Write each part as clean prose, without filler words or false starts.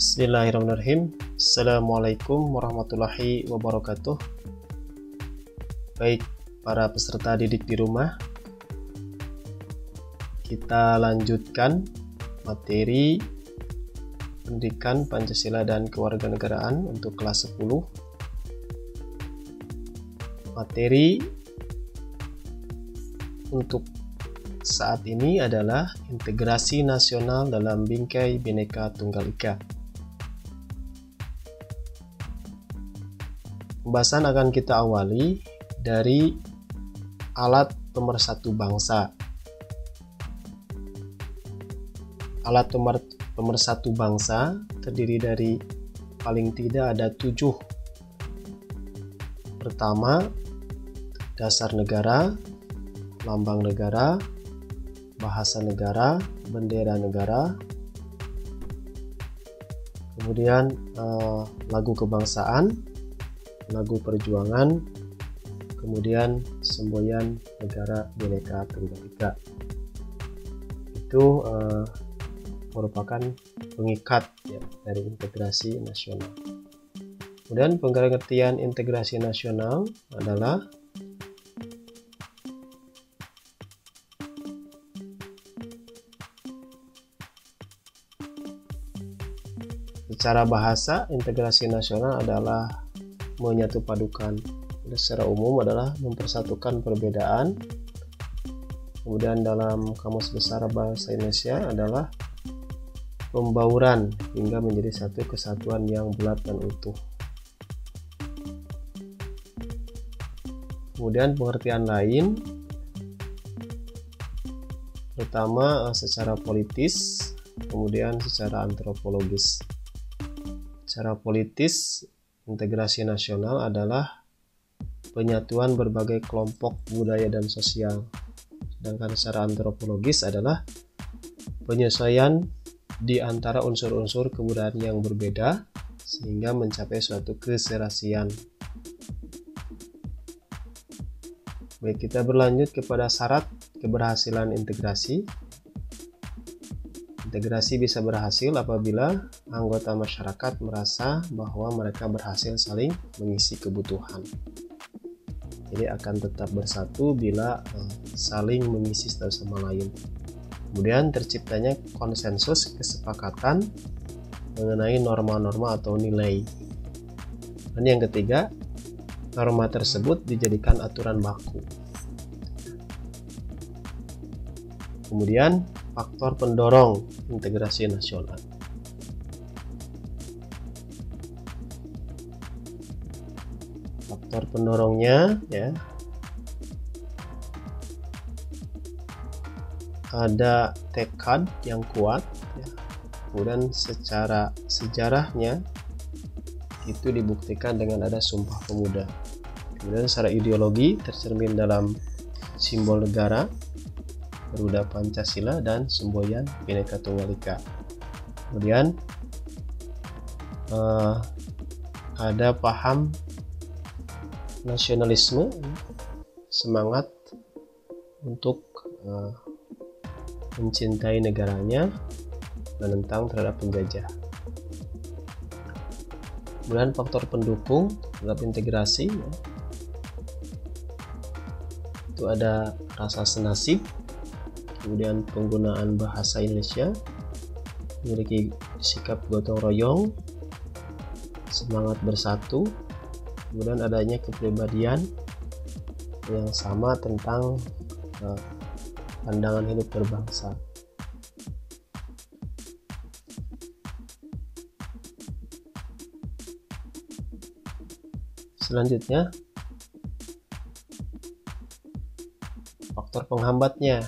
Bismillahirrahmanirrahim. Assalamualaikum warahmatullahi wabarakatuh. Baik, para peserta didik di rumah, kita lanjutkan materi pendidikan Pancasila dan Kewarganegaraan untuk kelas 10. Materi untuk saat ini adalah integrasi nasional dalam bingkai Bhinneka Tunggal Ika. Pembahasan akan kita awali dari alat pemersatu bangsa. Alat pemersatu bangsa terdiri dari paling tidak ada 7. Pertama, dasar negara, lambang negara, bahasa negara, bendera negara, kemudian lagu kebangsaan, lagu perjuangan, kemudian semboyan negara Bhinneka Tunggal Ika. Itu merupakan pengikat ya, dari integrasi nasional. Kemudian pengertian integrasi nasional adalah secara bahasa, integrasi nasional adalah menyatupadukan. Secara umum adalah mempersatukan perbedaan. Kemudian dalam Kamus Besar Bahasa Indonesia adalah pembauran hingga menjadi satu kesatuan yang bulat dan utuh. Kemudian pengertian lain, pertama secara politis, kemudian secara antropologis. Secara politis, integrasi nasional adalah penyatuan berbagai kelompok budaya dan sosial. Sedangkan secara antropologis adalah penyesuaian di antara unsur-unsur kebudayaan yang berbeda sehingga mencapai suatu keserasian. Baik, kita berlanjut kepada syarat keberhasilan integrasi. Integrasi bisa berhasil apabila anggota masyarakat merasa bahwa mereka berhasil saling mengisi kebutuhan. Jadi akan tetap bersatu bila saling mengisi satu sama lain. Kemudian terciptanya konsensus kesepakatan mengenai norma-norma atau nilai. Dan yang ketiga, norma tersebut dijadikan aturan baku. Kemudian faktor pendorong integrasi nasional. Faktor pendorongnya ya ada tekad yang kuat ya. Kemudian secara sejarahnya itu dibuktikan dengan ada Sumpah Pemuda. Kemudian secara ideologi tercermin dalam simbol negara, Garuda Pancasila, dan semboyan Bhinneka Tunggal Ika. Kemudian ada paham nasionalisme, semangat untuk mencintai negaranya, menentang terhadap penjajah. Kemudian faktor pendukung dalam integrasi ya, itu ada rasa senasib, kemudian penggunaan bahasa Indonesia, memiliki sikap gotong royong, semangat bersatu, kemudian adanya kepribadian yang sama tentang pandangan hidup berbangsa. Selanjutnya, faktor penghambatnya.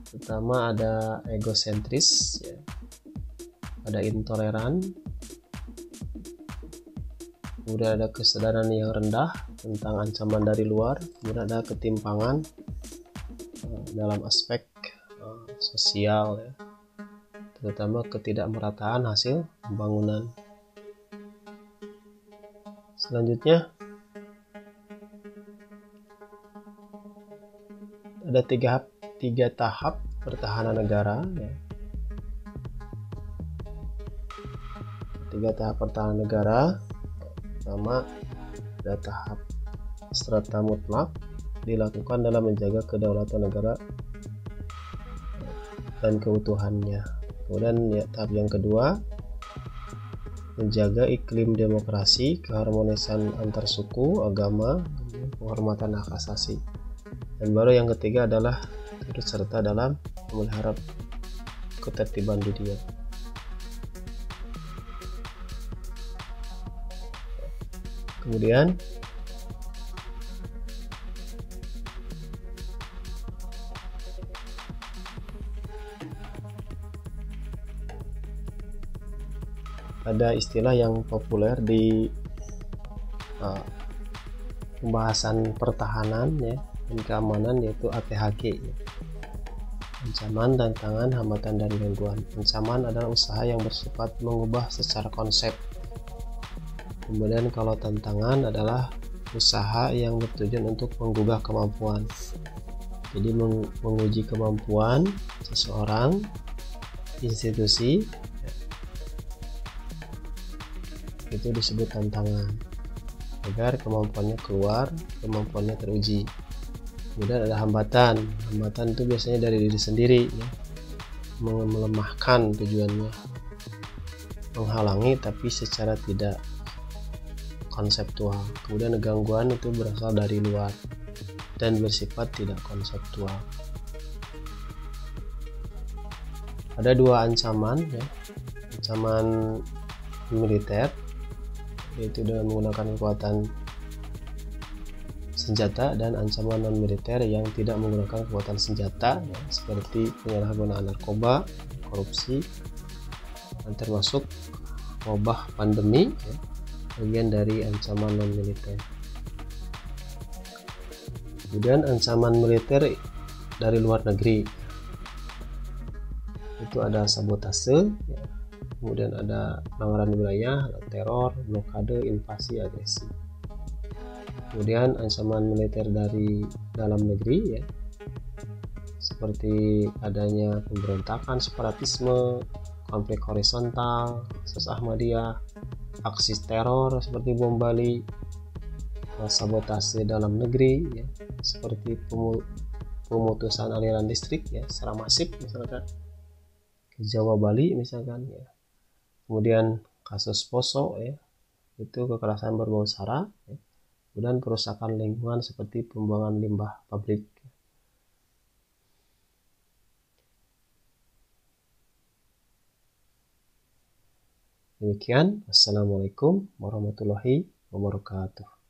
Pertama ada egosentris, ya. Ada intoleran, kemudian ada kesadaran yang rendah tentang ancaman dari luar, kemudian ada ketimpangan dalam aspek sosial, ya. Terutama ketidakmerataan hasil pembangunan. Selanjutnya ada tiga tahap pertahanan negara ya. tiga tahap pertahanan negara. Pertama, ada tahap strata mutlak, dilakukan dalam menjaga kedaulatan negara dan keutuhannya. Kemudian ya, tahap yang kedua, menjaga iklim demokrasi, keharmonisan antar suku, agama, penghormatan hak asasi. Dan baru yang ketiga adalah turut serta dalam memelihara ketertiban dunia. Kemudian ada istilah yang populer di pembahasan pertahanan ya, dan keamanan, yaitu ATHG ya. Ancaman, tantangan, hambatan, dan gangguan. Ancaman adalah usaha yang bersifat mengubah secara konsep. Kemudian kalau tantangan adalah usaha yang bertujuan untuk menggugah kemampuan. Jadi menguji kemampuan seseorang, institusi, itu disebut tantangan, agar kemampuannya keluar, kemampuannya teruji. Kemudian ada hambatan. Hambatan itu biasanya dari diri sendiri ya, melemahkan tujuannya, menghalangi tapi secara tidak konseptual. Kemudian gangguan itu berasal dari luar dan bersifat tidak konseptual. Ada dua ancaman ya, ancaman militer, yaitu dengan menggunakan kekuatan senjata, dan ancaman non militer yang tidak menggunakan kekuatan senjata ya, seperti penyalahgunaan narkoba, korupsi, dan termasuk wabah pandemi ya, bagian dari ancaman non militer. Kemudian ancaman militer dari luar negeri, itu ada sabotase ya, kemudian ada pelanggaran wilayah, teror, blokade, invasi, agresi. Kemudian ancaman militer dari dalam negeri ya, seperti adanya pemberontakan, separatisme, konflik horizontal, akses Ahmadiyah, aksi teror seperti bom Bali, sabotase dalam negeri ya, seperti pemutusan aliran listrik ya secara masif misalkan ke Jawa, Bali misalkan ya. Kemudian kasus Poso ya, itu kekerasan berbau sara ya. Kemudian perusakan lingkungan seperti pembuangan limbah pabrik. Demikian, wassalamualaikum warahmatullahi wabarakatuh.